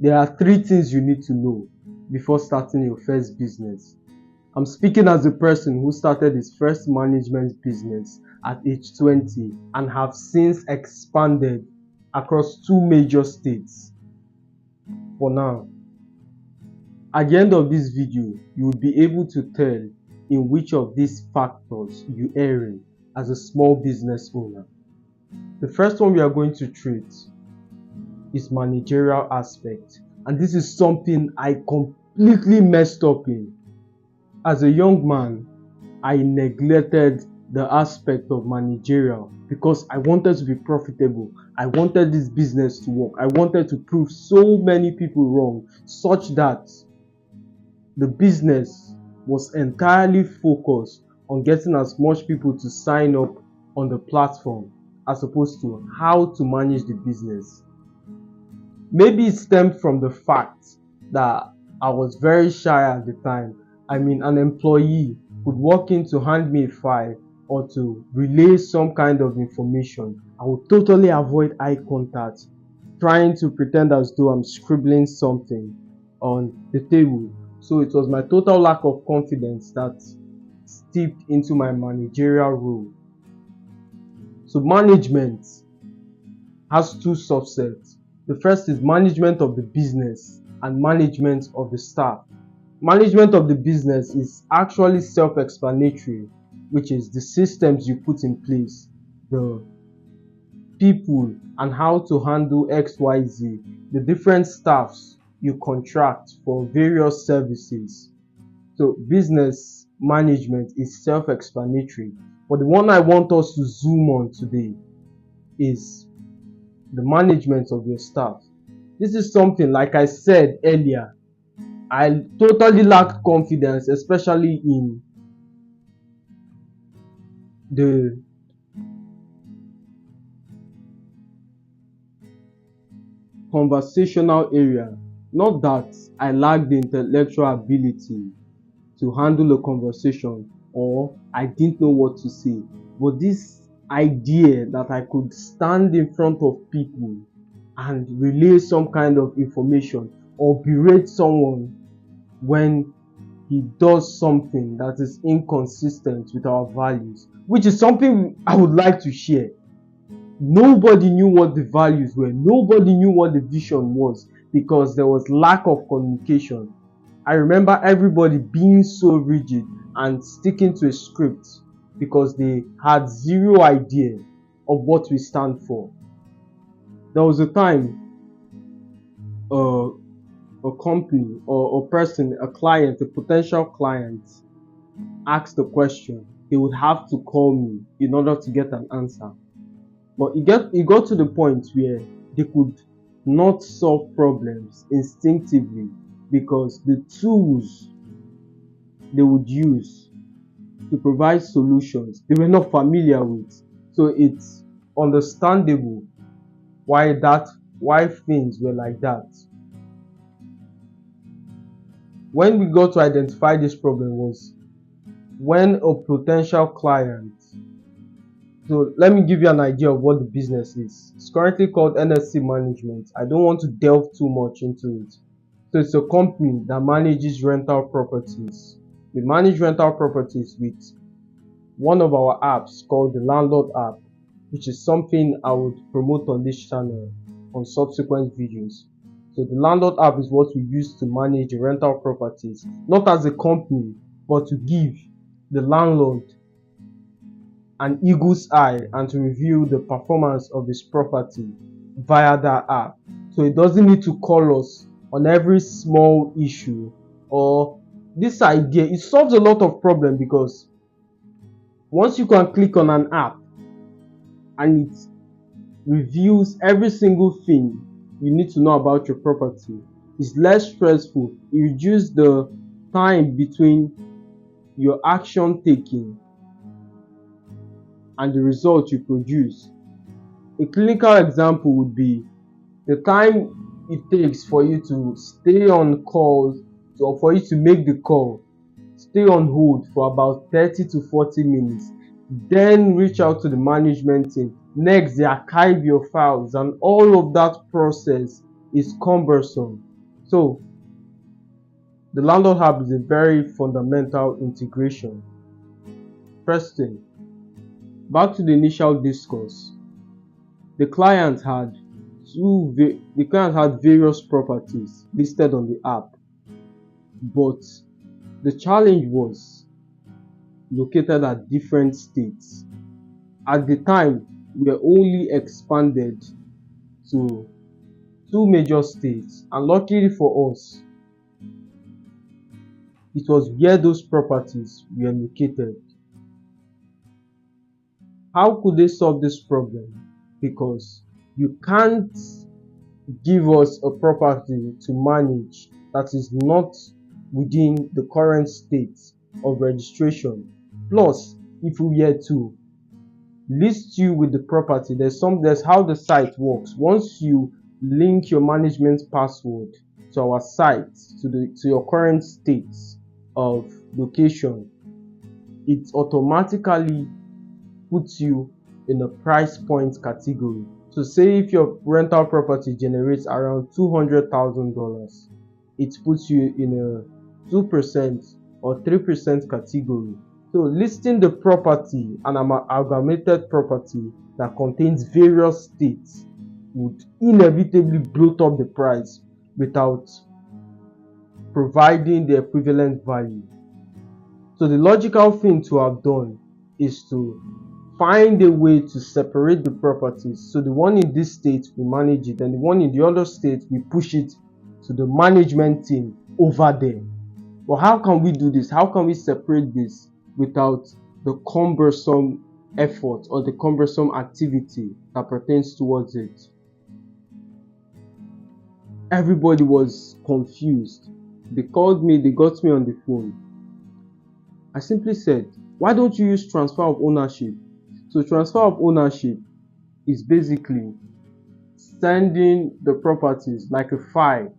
There are three things you need to know before starting your first business. I'm speaking as a person who started his first management business at age 20 and have since expanded across two major states. For now, at the end of this video, you will be able to tell in which of these factors you err in as a small business owner. The first one we are going to treat is managerial aspect, and this is something I completely messed up in. As a young man, I neglected the aspect of managerial because I wanted to be profitable. I wanted this business to work. I wanted to prove so many people wrong, such that the business was entirely focused on getting as much people to sign up on the platform as opposed to how to manage the business. Maybe it stemmed from the fact that I was very shy at the time. I mean, an employee could walk in to hand me a file or to relay some kind of information. I would totally avoid eye contact, trying to pretend as though I'm scribbling something on the table. So it was my total lack of confidence that steeped into my managerial role. So management has two subsets. The first is management of the business and management of the staff. Management of the business is actually self-explanatory, which is the systems you put in place, the people and how to handle XYZ, the different staffs you contract for various services. So business management is self-explanatory. But the one I want us to zoom on today is the management of your staff. This is something, like I said earlier, I totally lacked confidence, especially in the conversational area. Not that I lacked the intellectual ability to handle a conversation or I didn't know what to say, but this idea that I could stand in front of people and relay some kind of information or berate someone when he does something that is inconsistent with our values, which is something I would like to share. Nobody knew what the values were. Nobody knew what the vision was because there was lack of communication. I remember everybody being so rigid and sticking to a script because they had zero idea of what we stand for. There was a time a company or a person, a client, a potential client asked a question. They would have to call me in order to get an answer. But it got to the point where they could not solve problems instinctively because the tools they would use to provide solutions they were not familiar with. So it's understandable why things were like that. When we got to identify this problem was when a potential client, so let me give you an idea of what the business is. It's currently called NSC Management. I don't want to delve too much into it. So it's a company that manages rental properties. We manage rental properties with one of our apps called the Landlord app, which is something I would promote on this channel on subsequent videos. So the Landlord app is what we use to manage rental properties, not as a company, but to give the landlord an eagle's eye and to review the performance of his property via that app. So it doesn't need to call us on every small issue. Or this idea, it solves a lot of problems because once you can click on an app and it reviews every single thing you need to know about your property, it's less stressful. It reduces the time between your action taking and the result you produce. A clinical example would be the time it takes for you to stay on call or for you to make the call, stay on hold for about 30 to 40 minutes, then reach out to the management team. Next, they archive your files, and all of that process is cumbersome. So the landlord app is a very fundamental integration. First thing, back to the initial discourse. The client had various properties listed on the app, but the challenge was located at different states. At the time, we were only expanded to 2 major states, and luckily for us, it was where those properties were located. How could they solve this problem? Because you can't give us a property to manage that is not within the current state of registration. Plus, if we were to list you with the property, there's how the site works. Once you link your management password to our site, to your current state of location, it automatically puts you in a price point category. So say if your rental property generates around $200,000, it puts you in a 2% or 3% category. So listing the property, an amalgamated property that contains various states, would inevitably bloat up the price without providing the equivalent value. So the logical thing to have done is to find a way to separate the properties. So the one in this state, we manage it, and the one in the other state, we push it to the management team over there. But how can we do this? How can we separate this without the cumbersome effort or the cumbersome activity that pertains towards it? Everybody was confused. They called me, they got me on the phone. I simply said, why don't you use transfer of ownership? So transfer of ownership is basically sending the properties like a file.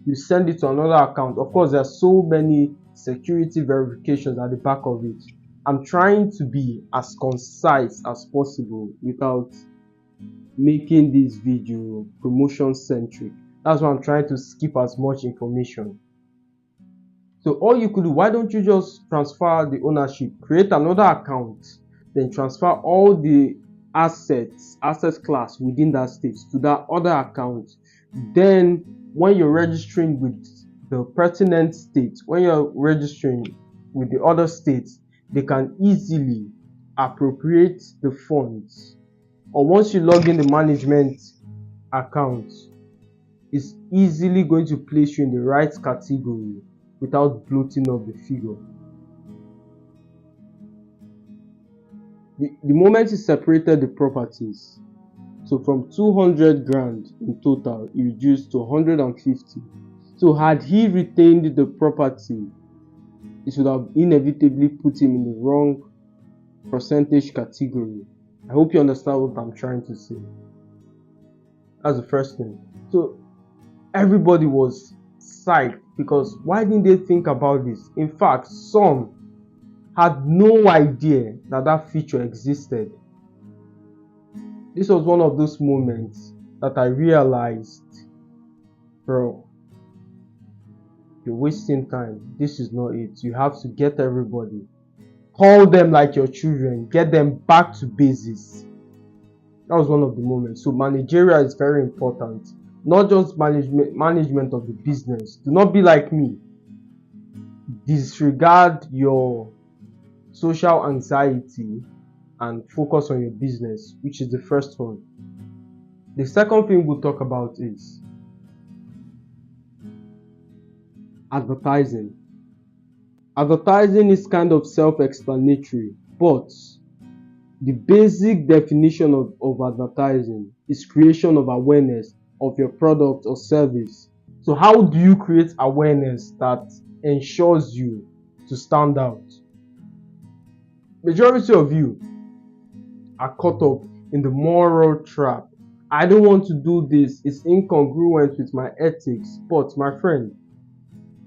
You send it to another account. Of course, there are so many security verifications at the back of it. I'm trying to be as concise as possible without making this video promotion centric. That's why I'm trying to skip as much information. So all you could do, why don't you just transfer the ownership, create another account, then transfer all the asset class within that state to that other account. Then when you're registering with the pertinent state, when you're registering with the other states, they can easily appropriate the funds. Or once you log in the management account, it's easily going to place you in the right category without bloating up the figure. The moment you separated the properties, so from 200 grand in total, it reduced to 150. So had he retained the property, it would have inevitably put him in the wrong percentage category. I hope you understand what I'm trying to say. That's the first thing. So everybody was psyched because why didn't they think about this? In fact, some had no idea that that feature existed. This was one of those moments that I realized, bro, you're wasting time. This is not it. You have to get everybody. Call them like your children. Get them back to basics. That was one of the moments. So managerial is very important. Not just management of the business. Do not be like me. Disregard your social anxiety and focus on your business, which is the first one. The second thing we'll talk about is advertising. Advertising is kind of self-explanatory, but the basic definition of advertising is creation of awareness of your product or service. So how do you create awareness that ensures you to stand out? Majority of you are caught up in the moral trap. I don't want to do this. It's incongruent with my ethics. But my friend,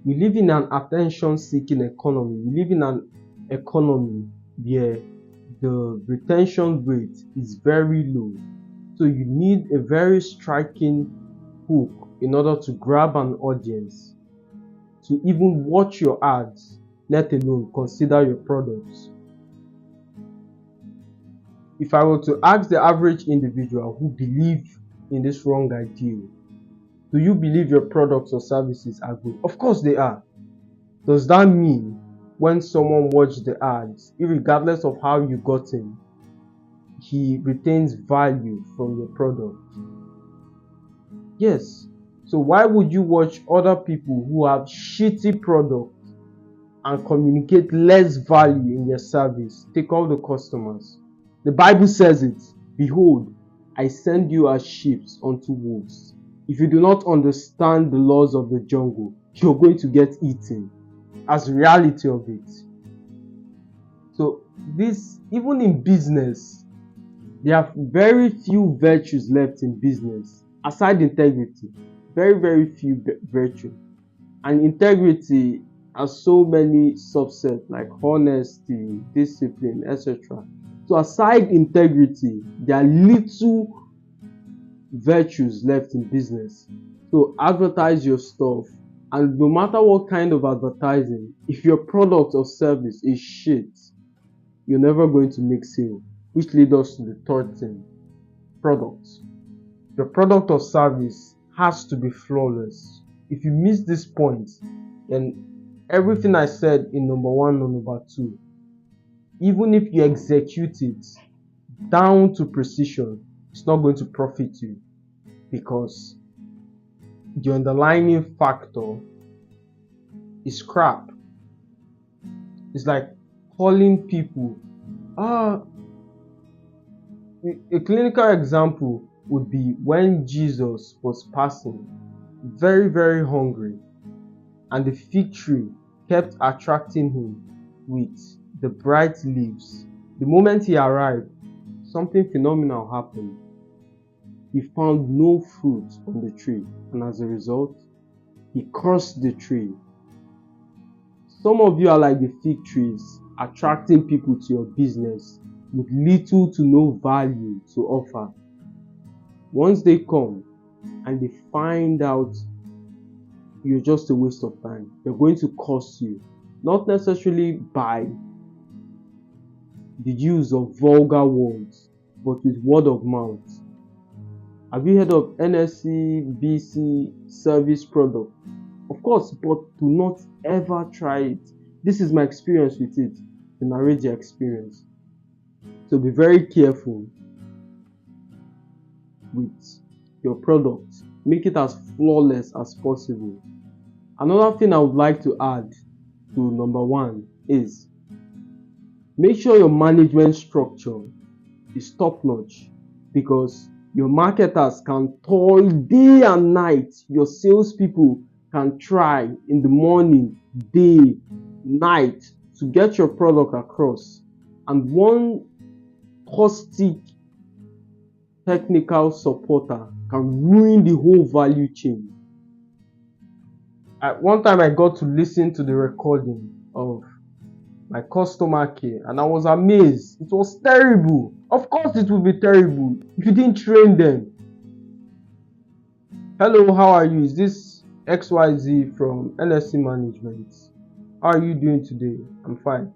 we live in an attention-seeking economy. We live in an economy where the retention rate is very low. So you need a very striking hook, in order to grab an audience to even watch your ads, let alone consider your products. If I were to ask the average individual who believe in this wrong idea, do you believe your products or services are good? Of course they are. Does that mean when someone watches the ads, regardless of how you got in, he retains value from your product? Yes. So why would you watch other people who have shitty products and communicate less value in their service? Take all the customers. The Bible says it. Behold, I send you as sheep unto wolves. If you do not understand the laws of the jungle, you're going to get eaten. As the reality of it. So this, even in business, there are very few virtues left in business aside integrity. Very few virtues. And integrity has so many subsets like honesty, discipline, etc. So aside integrity, there are little virtues left in business. So advertise your stuff, and no matter what kind of advertising, if your product or service is shit, you're never going to make sale. Which leads us to the third thing: products. Your product or service has to be flawless. If you miss this point, then everything I said in number 1 or number 2, even if you execute it down to precision, it's not going to profit you, because the underlying factor is crap. It's like calling people. A clinical example would be when Jesus was passing, very hungry, and the fig tree kept attracting him with the bright leaves. The moment he arrived, something phenomenal happened. He found no fruit on the tree, and as a result, he cursed the tree. Some of you are like the fig trees, attracting people to your business with little to no value to offer. Once they come and they find out you're just a waste of time, they're going to curse you, not necessarily by the use of vulgar words, but with word of mouth. Have you heard of NSC, BC service product? Of course, but do not ever try it. This is my experience with it, to narrate the experience. So be very careful with your product. Make it as flawless as possible. Another thing I would like to add to number 1 is make sure your management structure is top notch, because your marketers can toil day and night. Your salespeople can try in the morning, day, night to get your product across. And one caustic technical supporter can ruin the whole value chain. At one time I got to listen to the recording of my customer care, and I was amazed. It was terrible. Of course it would be terrible if you didn't train them. Hello, how are you? Is this XYZ from LSC Management? How are you doing today? I'm fine.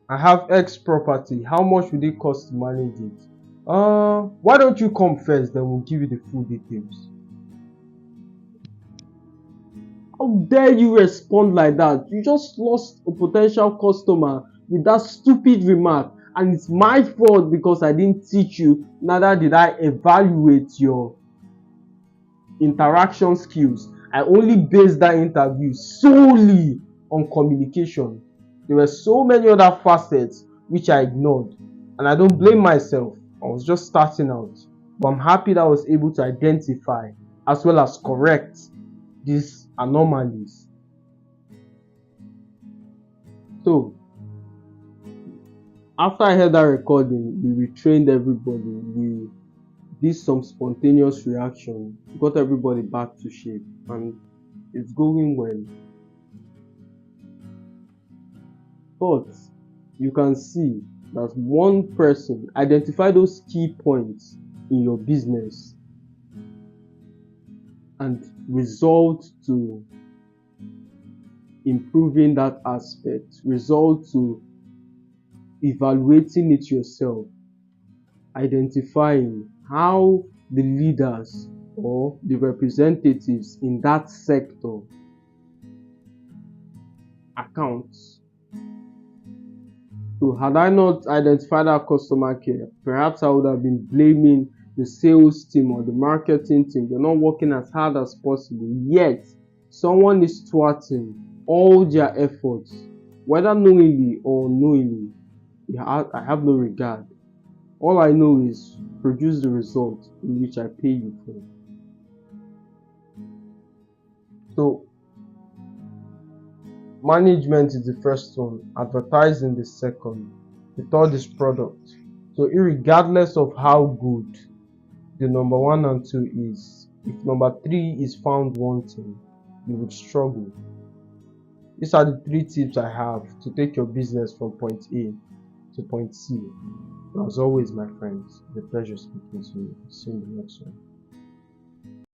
I have X property. How much would it cost to manage it? Why don't you come first, then we'll give you the full details. How dare you respond like that? You just lost a potential customer with that stupid remark, and it's my fault because I didn't teach you, neither did I evaluate your interaction skills. I only based that interview solely on communication. There were so many other facets which I ignored, and I don't blame myself. I was just starting out, but I'm happy that I was able to identify as well as correct these anomalies. So after I heard that recording, we retrained everybody. We did some spontaneous reaction, got everybody back to shape, and it's going well. But you can see that one person identify those key points in your business. and result to improving that aspect, result to evaluating it yourself, identifying how the leaders or the representatives in that sector accounts. So had I not identified that customer care, perhaps I would have been blaming the sales team or the marketing team. They're not working as hard as possible. Yet someone is thwarting all their efforts, whether knowingly or unknowingly. I have no regard. All I know is produce the result in which I pay you for. So management is the first one, advertising the second, the third is product. So irregardless of how good the number one and two is, if number three is found wanting, you would struggle. These are the three tips I have to take your business from point A to point C. As always, my friends, it's a pleasure speaking to you. See you in the next one.